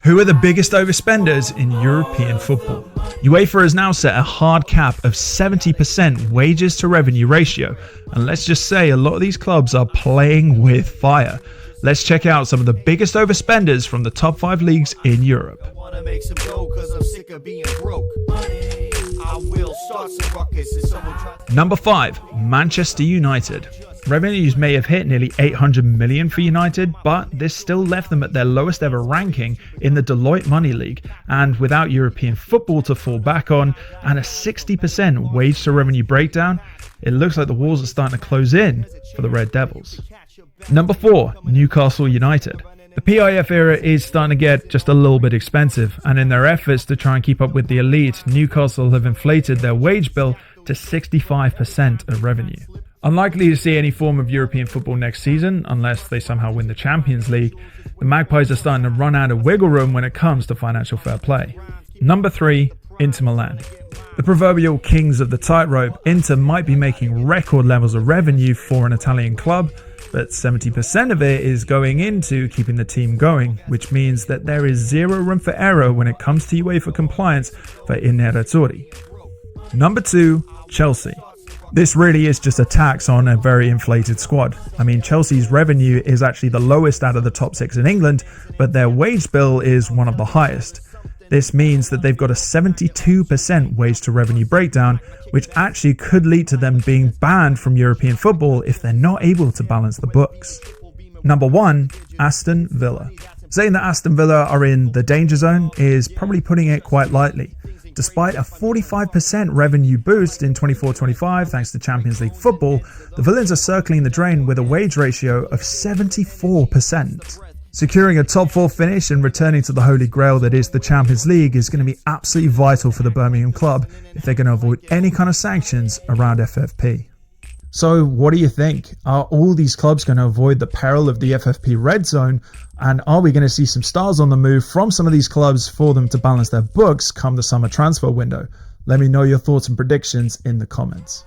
Who are the biggest overspenders in European football? UEFA has now set a hard cap of 70% wages to revenue ratio, and let's just say a lot of these clubs are playing with fire. Let's check out some of the biggest overspenders from the top 5 leagues in Europe. Number 5, Manchester United. Revenues may have hit nearly 800 million for United, but this still left them at their lowest ever ranking in the Deloitte Money League, and without European football to fall back on and a 60% wage to revenue breakdown, it looks like the walls are starting to close in for the Red Devils. Number 4, Newcastle United. The PIF era is starting to get just a little bit expensive, and in their efforts to try and keep up with the elite, Newcastle have inflated their wage bill to 65% of revenue. Unlikely to see any form of European football next season unless they somehow win the Champions League. The Magpies are starting to run out of wiggle room when it comes to financial fair play. Number 3, Inter Milan. The proverbial kings of the tightrope, Inter might be making record levels of revenue for an Italian club, but 70% of it is going into keeping the team going, which means that there is zero room for error when it comes to UEFA compliance for I Nerazzurri. Number 2, Chelsea. This really is just a tax on a very inflated squad. I mean, Chelsea's revenue is actually the lowest out of the top 6 in England, but their wage bill is one of the highest. This means that they've got a 72% wage to revenue breakdown, which actually could lead to them being banned from European football if they're not able to balance the books. Number 1, Aston Villa. Saying that Aston Villa are in the danger zone is probably putting it quite lightly. Despite a 45% revenue boost in 24-25 thanks to Champions League football, the Villains are circling the drain with a wage ratio of 74%. Securing a top 4 finish and returning to the holy grail that is the Champions League is going to be absolutely vital for the Birmingham club if they're going to avoid any kind of sanctions around FFP. So what do you think? Are all these clubs going to avoid the peril of the FFP red zone? And are we going to see some stars on the move from some of these clubs for them to balance their books come the summer transfer window? Let me know your thoughts and predictions in the comments.